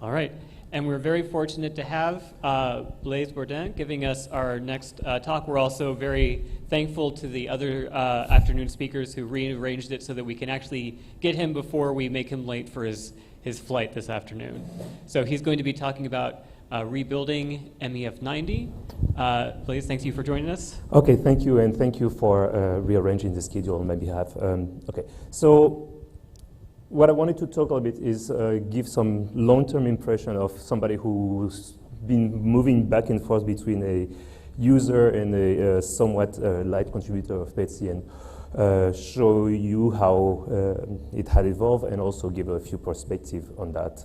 All right, and we're very fortunate to have Blaise Bourdin giving us our next talk. We're also very thankful to the other afternoon speakers who rearranged it so that we can actually get him before we make him late for his flight this afternoon. So he's going to be talking about rebuilding mef90. Blaise, thank you for joining us. Okay, thank you, and thank you for rearranging the schedule on my behalf. Okay, so what I wanted to talk a little bit is give some long-term impression of somebody who's been moving back and forth between a user and a somewhat light contributor of PETSc, and show you how it had evolved, and also give a few perspectives on that.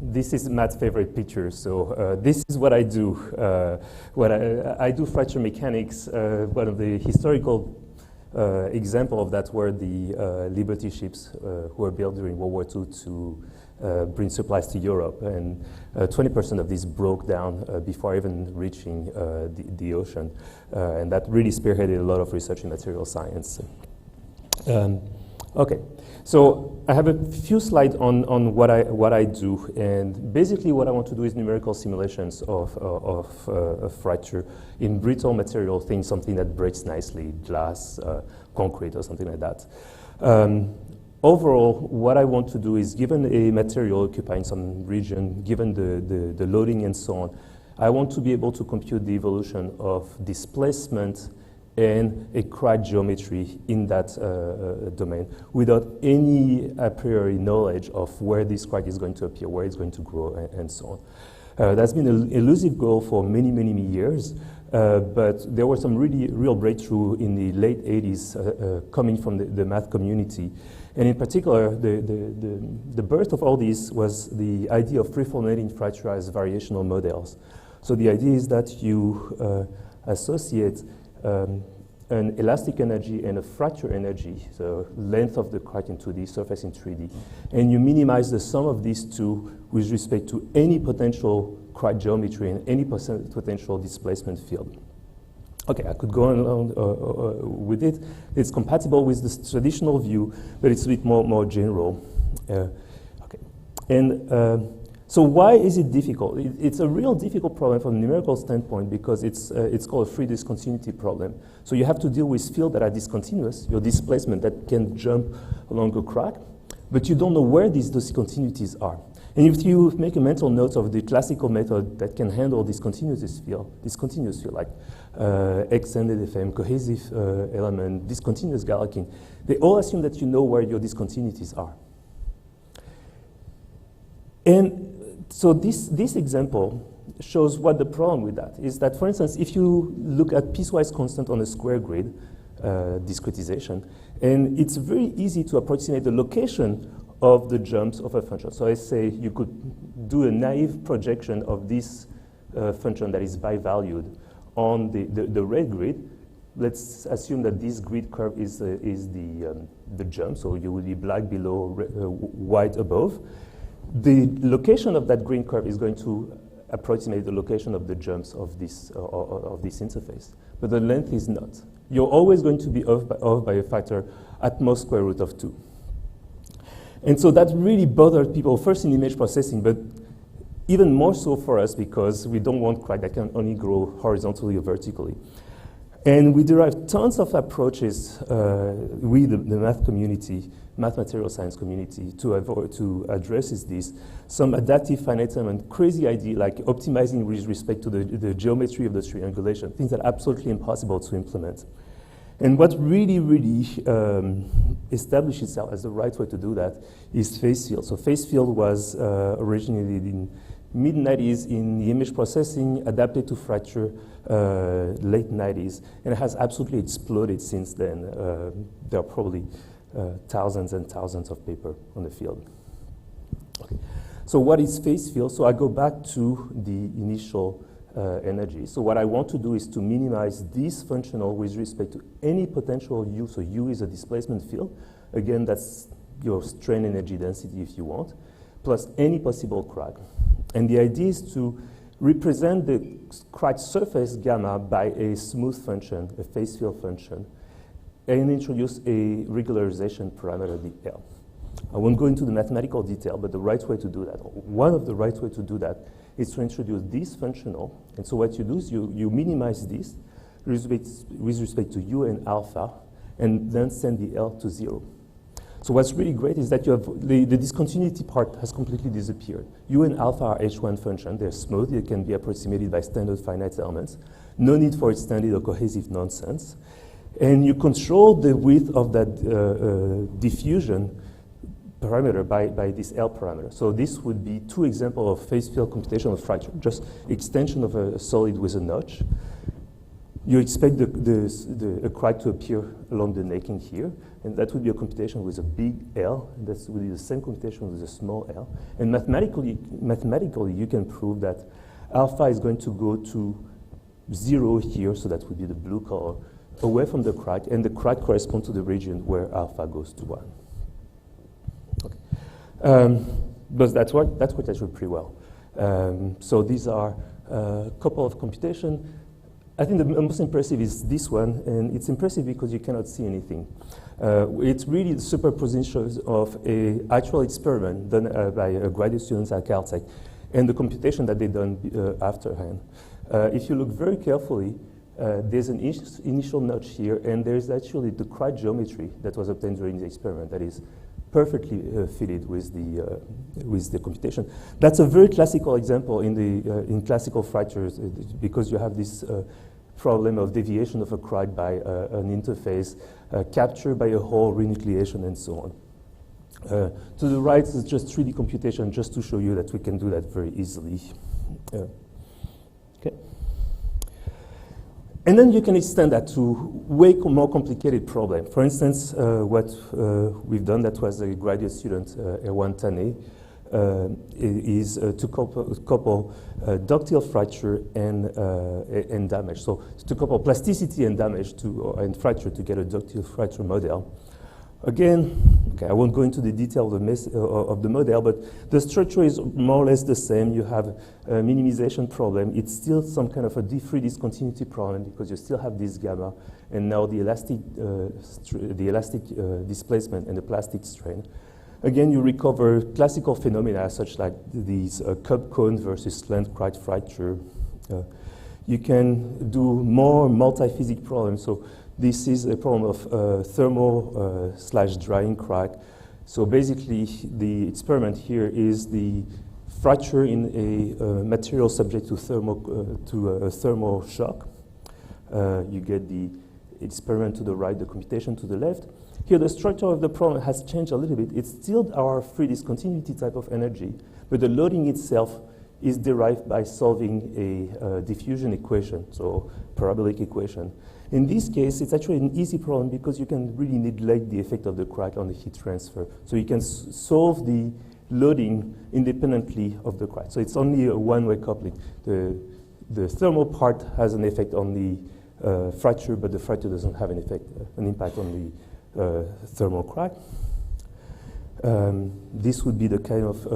This is Matt's favorite picture, so this is what I do. I do fracture mechanics. One of the historical example of that were the Liberty ships who were built during World War II to bring supplies to Europe, and 20% of these broke down before even reaching the ocean, and that really spearheaded a lot of research in material science. Okay, so I have a few slides on what I do, and basically what I want to do is numerical simulations of fracture in brittle material things, something that breaks nicely, glass, concrete, or something like that. Overall, what I want to do is, given a material occupying some region, given the loading and so on, I want to be able to compute the evolution of displacement and a crack geometry in that domain without any a priori knowledge of where this crack is going to appear, where it's going to grow, and so on. That's been an elusive goal for many, many, many years, but there were some really real breakthrough in the late 80s coming from the math community. And in particular, the birth of all this was the idea of free-formulating fracture as variational models. So the idea is that you associate an elastic energy and a fracture energy, so length of the crack in 2D, surface in 3D, and you minimize the sum of these two with respect to any potential crack geometry and any potential displacement field. Okay, I could go on with it. It's compatible with this traditional view, but it's a bit more general. Okay, and so why is it difficult? It's a real difficult problem from a numerical standpoint because it's called a free discontinuity problem. So you have to deal with fields that are discontinuous, your displacement that can jump along a crack, but you don't know where these discontinuities are. And if you make a mental note of the classical method that can handle discontinuous field like extended FM, cohesive element, discontinuous Galerkin, they all assume that you know where your discontinuities are. And so this example shows what the problem with that is. That, for instance, if you look at piecewise constant on a square grid, discretization, and it's very easy to approximate the location of the jumps of a function. So I say you could do a naive projection of this function that is bi-valued on the red grid. Let's assume that this grid curve is the jump, so you will be black below, white above. The location of that green curve is going to approximate the location of the jumps of this interface, but the length is not. You're always going to be off by a factor at most square root of 2. And so that really bothered people, first in image processing, but even more so for us because we don't want crack that can only grow horizontally or vertically. And we derived tons of approaches, the math community, math material science community, to address this. Some adaptive finite element, crazy idea like optimizing with respect to the geometry of the triangulation, things that are absolutely impossible to implement. And what really, really established itself as the right way to do that is phase field. So phase field was originally in mid-90s in the image processing, adapted to fracture, late 90s, and it has absolutely exploded since then. There are probably thousands and thousands of papers on the field. Okay. So what is phase field? So I go back to the initial energy. So what I want to do is to minimize this functional with respect to any potential U. So U is a displacement field. Again, that's your strain energy density if you want, plus any possible crack. And the idea is to represent the crack surface gamma by a smooth function, a phase field function, and introduce a regularization parameter, the L. I won't go into the mathematical detail, but the right way to do that, one of the right way to do that is to introduce this functional. And so what you do is you minimize this with respect to u and alpha, and then send the L to 0. So what's really great is that you have the discontinuity part has completely disappeared. U and alpha are H1 function. They're smooth. They can be approximated by standard finite elements. No need for extended or cohesive nonsense. And you control the width of that diffusion parameter by this L parameter. So this would be two examples of phase field computation of fracture, just extension of a solid with a notch. You expect a crack to appear along the necking here, and that would be a computation with a big L, and that would be the same computation with a small l. And mathematically, you can prove that alpha is going to go to 0 here, so that would be the blue color, away from the crack, and the crack corresponds to the region where alpha goes to 1. Okay. But that worked actually pretty well. So these are a couple of computations. I think the most impressive is this one, and it's impressive because you cannot see anything. It's really the superposition of an actual experiment done by graduate students at Caltech and the computation that they done afterhand. If you look very carefully, there's an initial notch here, and there's actually the crack geometry that was obtained during the experiment that is perfectly fitted with the computation. That's a very classical example in classical fractures because you have this problem of deviation of a crack by an interface, capture by a hole, renucleation, and so on. To the right is just 3D computation, just to show you that we can do that very easily. Okay. And then you can extend that to way more complicated problem. For instance, what we've done, that was a graduate student, Erwan Tane, is to couple ductile fracture and damage. So to couple plasticity and damage and fracture to get a ductile fracture model. Again, okay, I won't go into the detail of the model, but the structure is more or less the same. You have a minimization problem. It's still some kind of a free discontinuity problem because you still have this gamma, and now the elastic displacement and the plastic strain. Again, you recover classical phenomena such like these cup cone versus slant crack fracture. You can do more multi-physics problems. So this is a problem of thermal / drying crack. So basically, the experiment here is the fracture in a material subject to a thermal shock. You get the experiment to the right, the computation to the left. Here, the structure of the problem has changed a little bit. It's still our free discontinuity type of energy, but the loading itself is derived by solving a diffusion equation, so parabolic equation. In this case, it's actually an easy problem because you can really neglect the effect of the crack on the heat transfer. So you can solve the loading independently of the crack. So it's only a one-way coupling. The thermal part has an effect on the fracture, but the fracture doesn't have an impact on the thermal crack. This would be the kind of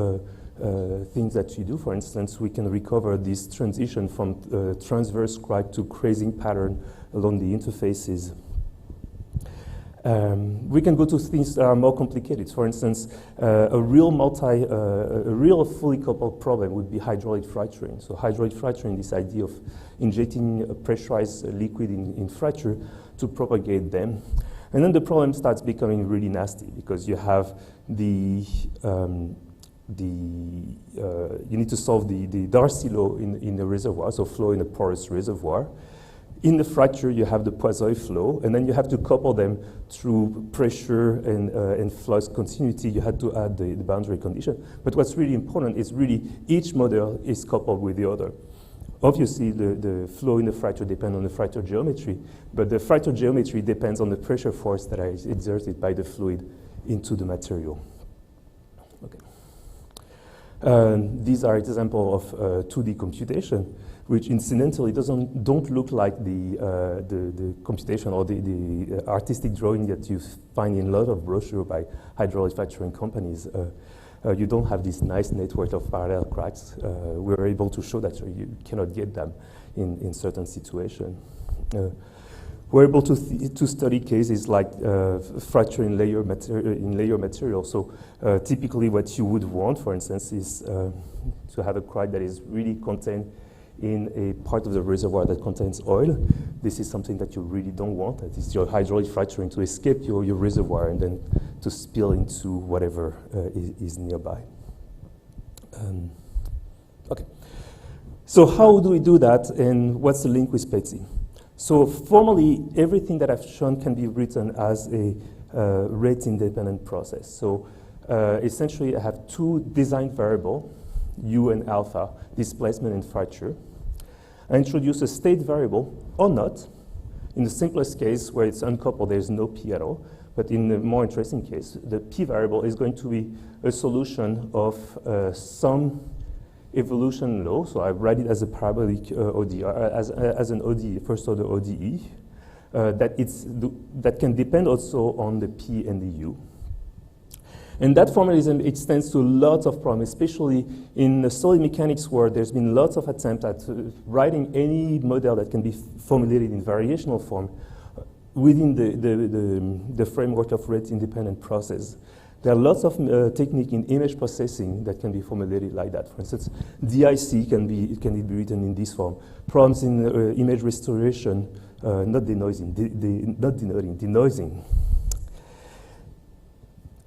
things that you do. For instance, we can recover this transition from transverse crack to crazing pattern along the interfaces. We can go to things that are more complicated. For instance, a real fully coupled problem would be hydraulic fracturing. So hydraulic fracturing, this idea of injecting a pressurized liquid in fracture to propagate them. And then the problem starts becoming really nasty because you have you need to solve the Darcy law in the reservoir, so flow in a porous reservoir. In the fracture, you have the Poiseuille flow, and then you have to couple them through pressure and flux continuity. You had to add the boundary condition. But what's really important is really each model is coupled with the other. Obviously, the flow in the fracture depends on the fracture geometry, but the fracture geometry depends on the pressure force that is exerted by the fluid into the material. Okay. These are examples of 2D computation, which incidentally don't look like the computation or the artistic drawing that you find in a lot of brochures by hydraulic fracturing companies. You don't have this nice network of parallel cracks. We're able to show that you cannot get them in certain situations. we're able to study cases like fracture in layer material. So typically what you would want, for instance, is to have a crack that is really contained in a part of the reservoir that contains oil. This is something that you really don't want. That is your hydraulic fracturing to escape your reservoir and then to spill into whatever is nearby. Okay. So how do we do that, and what's the link with PETSc? So formally, everything that I've shown can be written as a rate-independent process. So essentially, I have two design variables, U and alpha, displacement and fracture. I introduce a state variable, or not. In the simplest case, where it's uncoupled, there's no P at all. But in the more interesting case, the P variable is going to be a solution of some evolution law. So I write it as a parabolic ODE, as an ODE, first order ODE, that can depend also on the P and the U. And that formalism extends to lots of problems, especially in the solid mechanics where there's been lots of attempts at writing any model that can be formulated in variational form within the framework of rate-independent process. There are lots of techniques in image processing that can be formulated like that. For instance, DIC can be written in this form. Problems in image restoration, not denoising, denoising.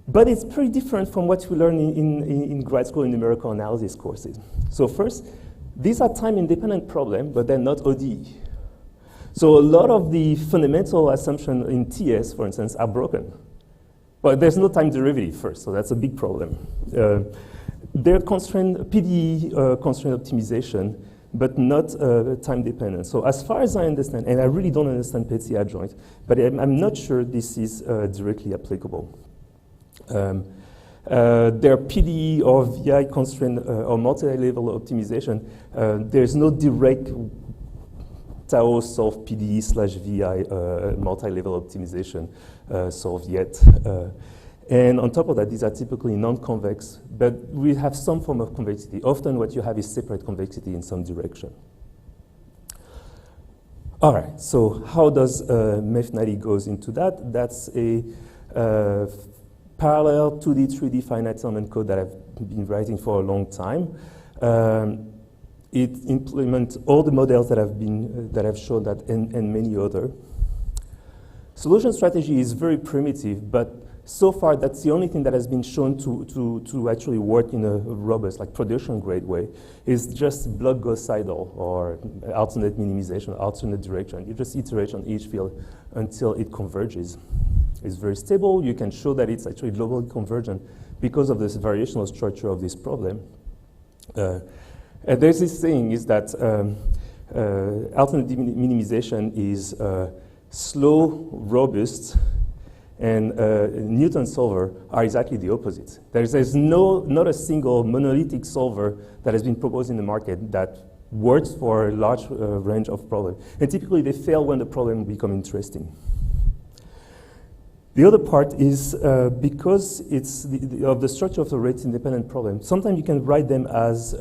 But it's pretty different from what we learn in grad school in numerical analysis courses. So first, these are time-independent problems, but they're not ODE. So a lot of the fundamental assumptions in TS, for instance, are broken. But there's no time derivative first, so that's a big problem. They're constrained, PDE constraint optimization, but not time-dependent. So as far as I understand, and I really don't understand PETSc adjoint, but I'm not sure this is directly applicable. There are PDE or VI constraint or multi-level optimization. There's no direct Tao solve PDE / VI multi-level optimization solved yet. And on top of that, these are typically non-convex, but we have some form of convexity. Often what you have is separate convexity in some direction. All right, so how does mef90 goes into that? That's a parallel 2D, 3D finite-element code that I've been writing for a long time. It implements all the models that I've shown that and many other. Solution strategy is very primitive, but so far that's the only thing that has been shown to actually work in a robust, like production-grade way, is just block Gauss-Seidel or alternate minimization, alternate direction. You just iterate on each field until it converges. It's very stable. You can show that it's actually globally convergent because of this variational structure of this problem. And there's this thing is that alternate minimization is slow, robust, and Newton solver are exactly the opposite. There's not a single monolithic solver that has been proposed in the market that works for a large range of problems. And typically they fail when the problem becomes interesting. The other part is because it's of the structure of the rate-independent problem, sometimes you can write them as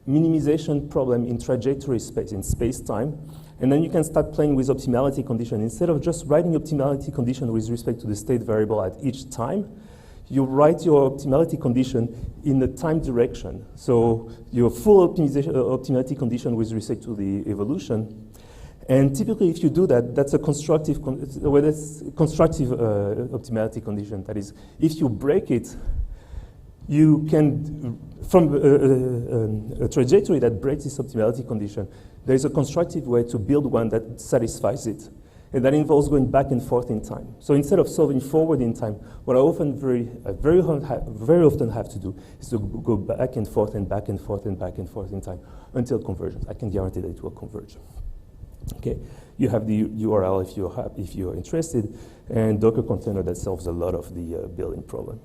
minimization problem in trajectory space, in space-time, and then you can start playing with optimality condition. Instead of just writing optimality condition with respect to the state variable at each time, you write your optimality condition in the time direction. So your full optimality condition with respect to the evolution. And typically, if you do that, that's a constructive, optimality condition. That is, if you break it, you can, from a trajectory that breaks this optimality condition, there is a constructive way to build one that satisfies it. And that involves going back and forth in time. So instead of solving forward in time, what I often very often have to do is to go back and forth and back and forth and back and forth in time until convergence. I can guarantee that it will converge. Okay, you have the URL if you're interested, and Docker container that solves a lot of the building problem.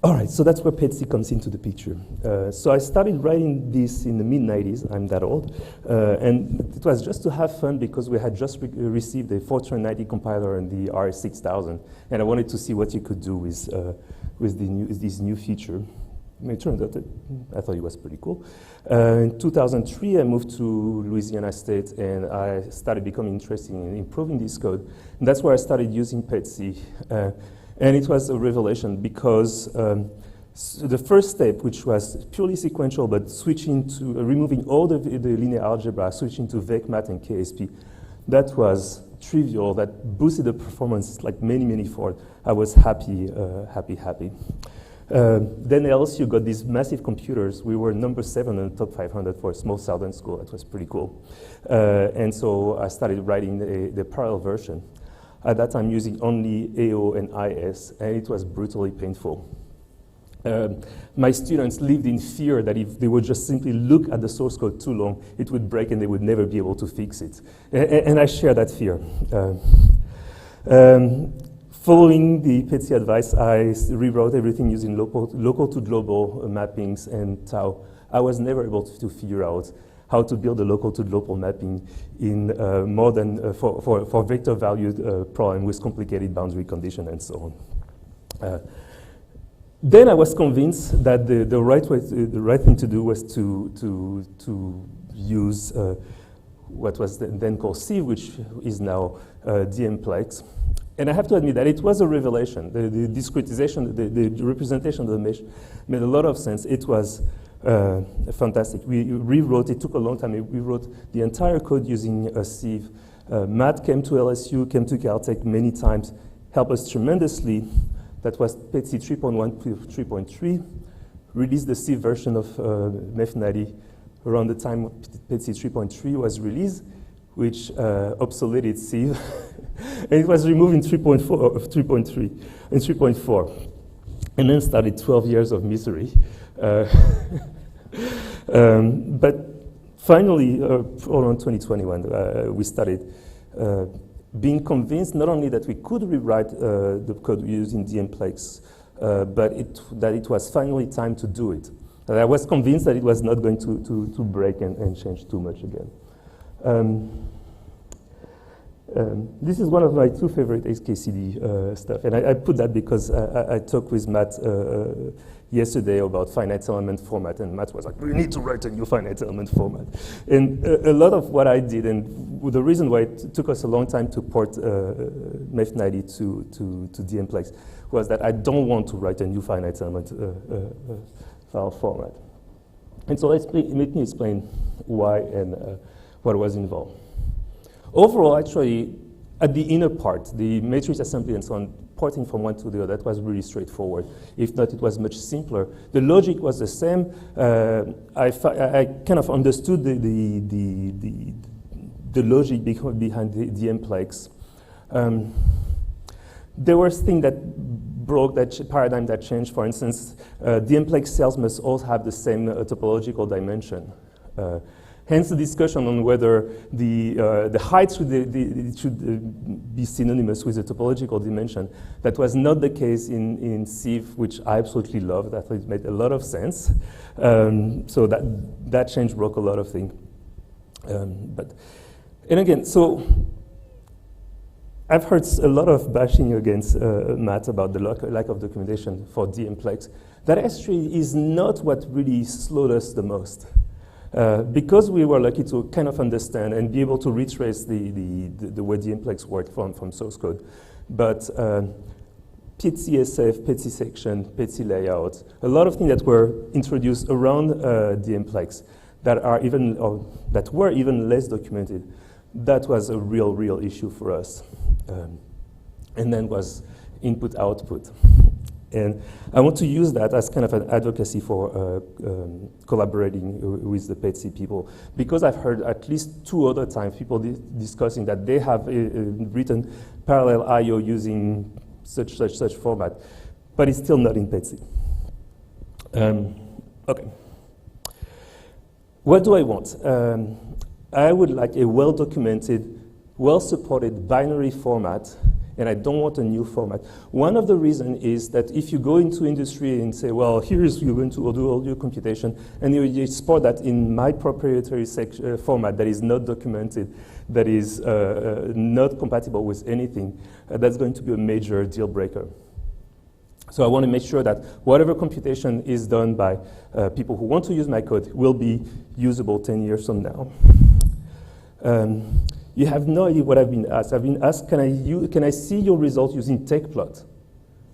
All right, so that's where PETSc comes into the picture. So I started writing this in the mid-90s, I'm that old, and it was just to have fun because we had just received a Fortran 90 compiler and the RS6000, and I wanted to see what you could do with this new feature. It turned out that I thought it was pretty cool. In 2003, I moved to Louisiana State, and I started becoming interested in improving this code. And that's where I started using PETSc. And it was a revelation because so the first step, which was purely sequential, but switching to removing all the linear algebra, switching to VecMat and KSP, that was trivial. That boosted the performance like many fold. I was happy. Then LSU got these massive computers. We were number 7 in the top 500 for a small southern school. That was pretty cool. And so I started writing the parallel version. At that time, using only AO and IS, and it was brutally painful. My students lived in fear that if they would just simply look at the source code too long, it would break and they would never be able to fix it. And I share that fear. Following the PETSc advice, I rewrote everything using local to global mappings and tau. I was never able to figure out how to build a local to global mapping in more than for vector valued problem with complicated boundary condition and so on. Then I was convinced that the right thing to do was to use what was then called Sieve, which is now DMPlex. And I have to admit that it was a revelation. The discretization, the representation of the mesh made a lot of sense. It was fantastic. We rewrote, it took a long time. We wrote the entire code using Sieve. Matt came to LSU, came to Caltech many times, helped us tremendously. That was PETSc 3.1 to 3.3. Released the Sieve version of mef90 around the time PETSc 3.3 was released, which obsoleted Sieve. And it was removed in 3.3 and 3.4. And then started 12 years of misery. But finally, around 2021, we started being convinced not only that we could rewrite the code using DMPlex, but that it was finally time to do it. And I was convinced that it was not going to break and change too much again. This is one of my 2 favorite XKCD stuff, and I put that because I talked with Matt yesterday about finite element format, and Matt was like, we need to write a new finite element format. And a lot of what I did, and the reason why it took us a long time to port mef90 to DMPlex was that I don't want to write a new finite element file format. And so let me explain why and what was involved. Overall, actually, at the inner part, the matrix assembly and so on, porting from one to the other, that was really straightforward. If not, it was much simpler. The logic was the same. I kind of understood the logic behind the DMPlex. There were things that broke that paradigm that changed. For instance, DMPlex cells must all have the same topological dimension. Hence the discussion on whether the height should be synonymous with the topological dimension. That was not the case in Sieve, which I absolutely loved. I thought it made a lot of sense. So that change broke a lot of things. And again, so I've heard a lot of bashing against Matt about the lack of documentation for DMPlex. That actually is not what really slowed us the most. Because we were lucky to kind of understand and be able to retrace the way DMPlex worked from source code. But PETSc, PETSc section, PETSc layout, a lot of things that were introduced around DMPlex that were even less documented, that was a real issue for us. And then was input-output. And I want to use that as kind of an advocacy for collaborating with the PETSc people, because I've heard at least 2 other times people discussing that they have written parallel I/O using such format, but it's still not in PETSc. Okay. What do I want? I would like a well-documented, well-supported binary format, and I don't want a new format. One of the reasons is that if you go into industry and say, well, here's you're going to do all your computation, and you export that in my proprietary format that is not documented, that is not compatible with anything, that's going to be a major deal breaker. So I want to make sure that whatever computation is done by people who want to use my code will be usable 10 years from now. You have no idea what I've been asked. I've been asked, can I see your results using TechPlot?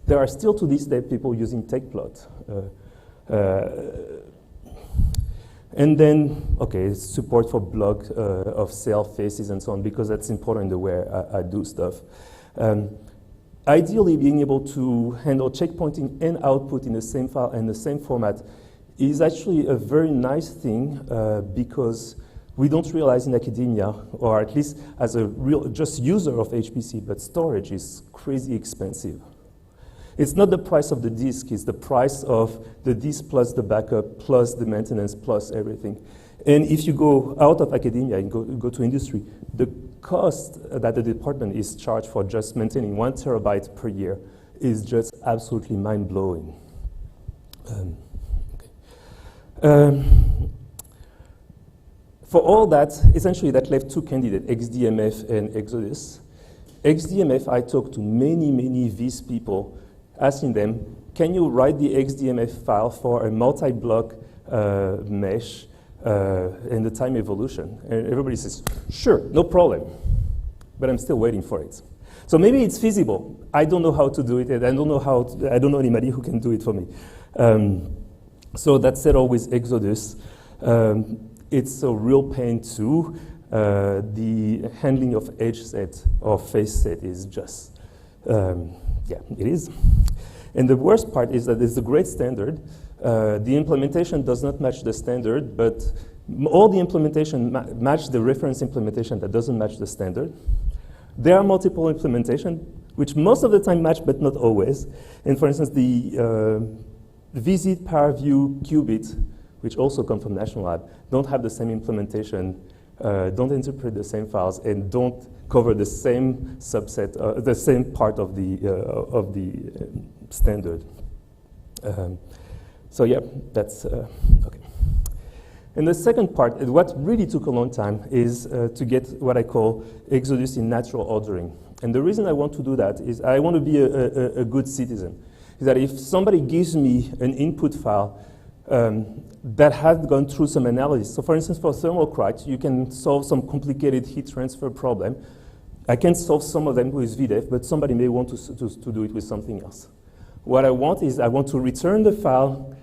There are still to this day people using TechPlot. And then, okay, support for block of cell faces and so on, because that's important in the way I do stuff. Ideally, being able to handle checkpointing and output in the same file and the same format is actually a very nice thing because we don't realize in academia, or at least as a real just user of HPC, but storage is crazy expensive. It's not the price of the disk, it's the price of the disk plus the backup, plus the maintenance, plus everything. And if you go out of academia and go to industry, the cost that the department is charged for just maintaining 1 terabyte per year is just absolutely mind-blowing. For all that, essentially that left two candidates, XDMF and Exodus. XDMF, I talked to many Viz people, asking them, can you write the XDMF file for a multi-block mesh in the time evolution? And everybody says, sure, no problem. But I'm still waiting for it. So maybe it's feasible. I don't know how to do it, and I don't know anybody who can do it for me. So that settled with Exodus. It's a real pain too. The handling of edge set or face set is just, yeah, it is. And the worst part is that it's a great standard. The implementation does not match the standard, but all the implementation match the reference implementation that doesn't match the standard. There are multiple implementations, which most of the time match, but not always. And for instance, the Visit, PowerView, Qubit, which also come from National Lab, don't have the same implementation, don't interpret the same files, and don't cover the same subset, the same part of the standard. So yeah, that's okay. And the second part, what really took a long time, is to get what I call Exodus in natural ordering. And the reason I want to do that is I want to be a good citizen. Is that if somebody gives me an input file that has gone through some analysis, so for instance, for thermal cracks, you can solve some complicated heat transfer problem. I can solve some of them with VDEF, but somebody may want to do it with something else. What I want is I want to return the file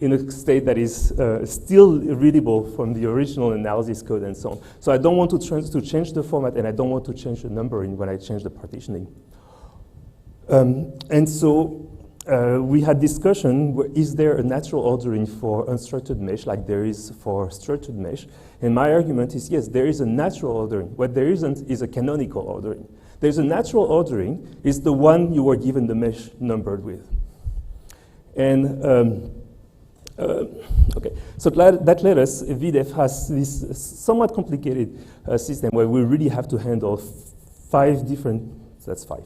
in a state that is still readable from the original analysis code and so on. So I don't want to change the format, and I don't want to change the numbering when I change the partitioning. And so we had discussion, is there a natural ordering for unstructured mesh like there is for structured mesh? And my argument is yes, there is a natural ordering. What there isn't is a canonical ordering. There's a natural ordering, is the one you were given the mesh numbered with. And okay, so that let us, VDEF has this somewhat complicated system where we really have to handle 5 different, that's 5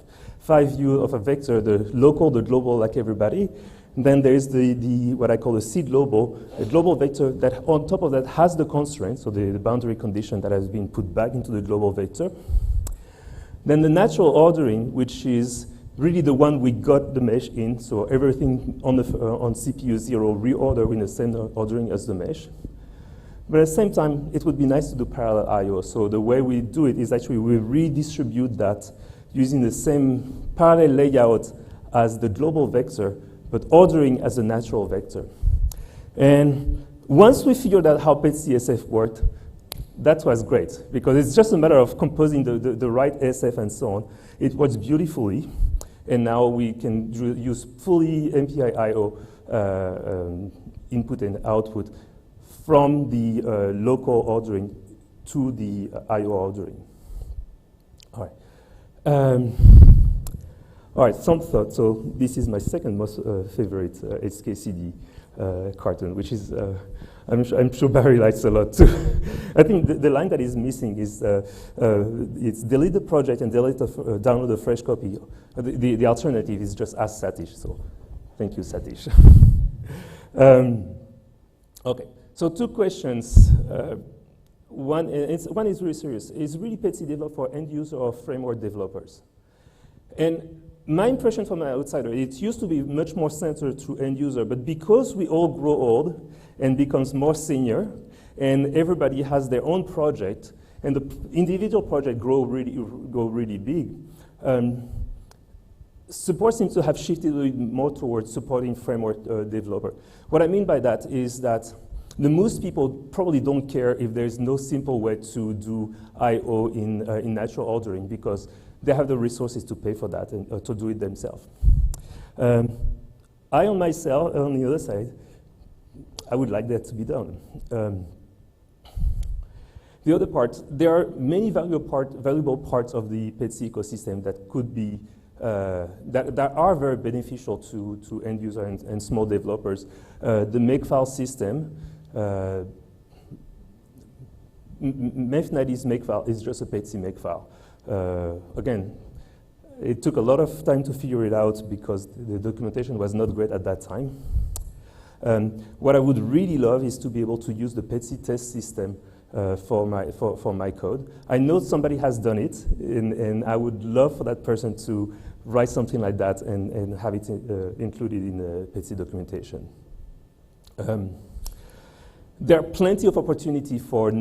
views of a vector, the local, the global, like everybody. And then there is the what I call the seed global, a global vector that on top of that has the constraint, so the boundary condition that has been put back into the global vector. Then the natural ordering, which is really the one we got the mesh in, so everything on CPU 0 reorder in the same ordering as the mesh. But at the same time, it would be nice to do parallel I/O. So the way we do it is actually we redistribute that using the same parallel layout as the global vector, but ordering as a natural vector. And once we figured out how PETSc worked, that was great, because it's just a matter of composing the right SF and so on. It works beautifully, and now we can use fully MPI I/O input and output from the local ordering to the I/O ordering. All right. All right, some thought. So this is my second most favorite HKCD cartoon, which is, I'm sure Barry likes a lot too. I think the line that is missing is, it's delete the project and download a fresh copy. The alternative is just ask Satish, so thank you, Satish. Okay, so 2 questions. One is really serious. Is really PETSc developed for end user or framework developers? And My impression from an outsider, it used to be much more centered to end user, but because we all grow old and becomes more senior, and everybody has their own project, and the individual project go really big, support seems to have shifted a little more towards supporting framework developer. What I mean by that is that the most people probably don't care if there's no simple way to do I/O in natural ordering because they have the resources to pay for that and to do it themselves. I on myself, on the other side, I would like that to be done. The other part, there are many valuable parts of the PETSc ecosystem that could be that are very beneficial to end user and small developers. The makefile system, mef90's makefile is just a PETSc makefile. Again, it took a lot of time to figure it out because the documentation was not great at that time. What I would really love is to be able to use the PETSc test system for my code. I know somebody has done it, and I would love for that person to write something like that and have it included in the PETSc documentation. There are plenty of opportunity for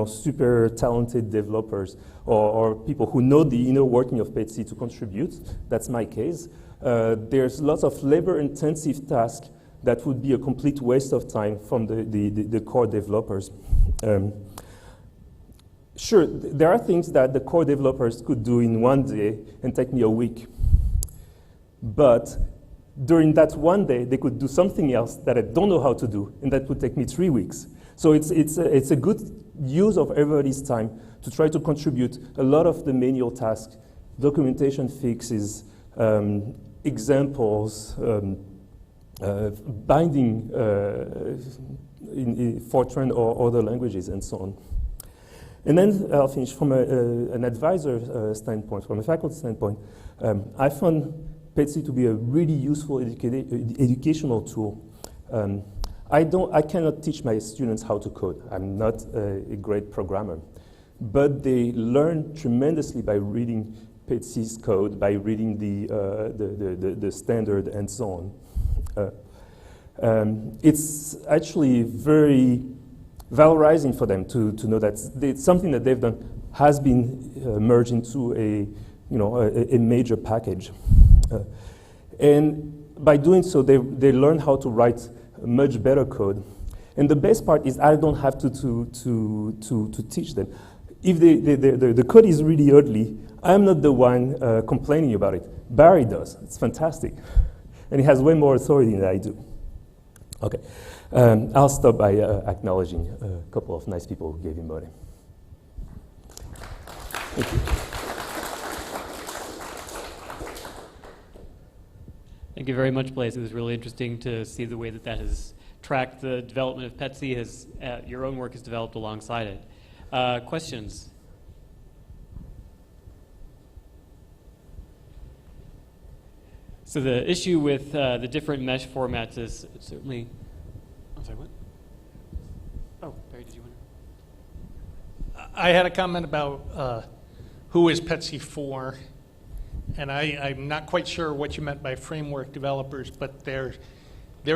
super talented developers or people who know the inner working of PETSc to contribute. That's my case. There's lots of labor-intensive tasks that would be a complete waste of time from the core developers. Sure, there are things that the core developers could do in one day and take me a week. But during that one day, they could do something else that I don't know how to do, and that would take me 3 weeks. So it's a good use of everybody's time to try to contribute a lot of the manual tasks, documentation fixes, examples, binding in Fortran or other languages, and so on. And then I'll finish from an advisor standpoint, from a faculty standpoint. I found PETSc to be a really useful educational tool. I cannot teach my students how to code. I'm not a great programmer. But they learn tremendously by reading PETSc's code, by reading the standard and so on. It's actually very valorizing for them to know that something that they've done has been merged into a major package. And by doing so, they learn how to write much better code. And the best part is I don't have to teach them. If the code is really ugly, I'm not the one complaining about it. Barry does. It's fantastic. And he has way more authority than I do. Okay. I'll stop by acknowledging a couple of nice people who gave him money. Thank you. Thank you very much, Blaise. It was really interesting to see the way that has tracked the development of PETSc. Your own work has developed alongside it. Questions? So the issue with the different mesh formats is certainly. I'm sorry, what? Oh, Barry, did you want to? I had a comment about who is PETSc for, and I'm not quite sure what you meant by framework developers, but there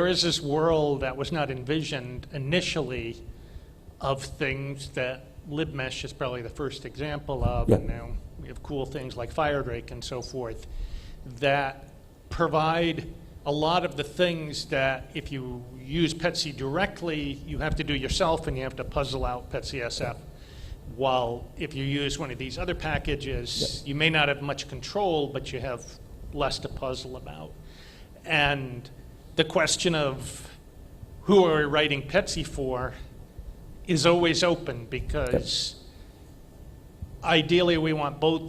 is this world that was not envisioned initially of things that libmesh is probably the first example of, and now we have cool things like Firedrake and so forth that provide a lot of the things that if you use PETSc directly, you have to do yourself and you have to puzzle out PETSc-SF. While if you use one of these other packages, you may not have much control, but you have less to puzzle about. And the question of who are we writing PETSc for is always open because ideally we want both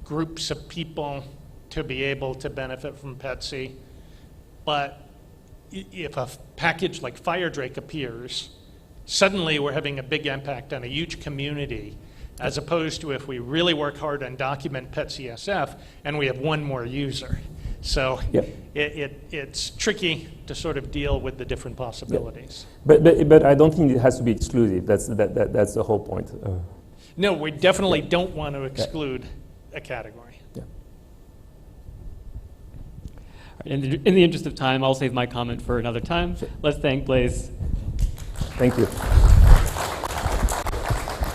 groups of people to be able to benefit from PETSc. But if a package like Firedrake appears, suddenly we're having a big impact on a huge community, as opposed to if we really work hard and document PETSc-SF and we have one more user. So it's tricky to sort of deal with the different possibilities. But I don't think it has to be exclusive. That's the whole point. No, we definitely don't want to exclude a category. In the interest of time, I'll save my comment for another time. Let's thank Blaise. Thank you.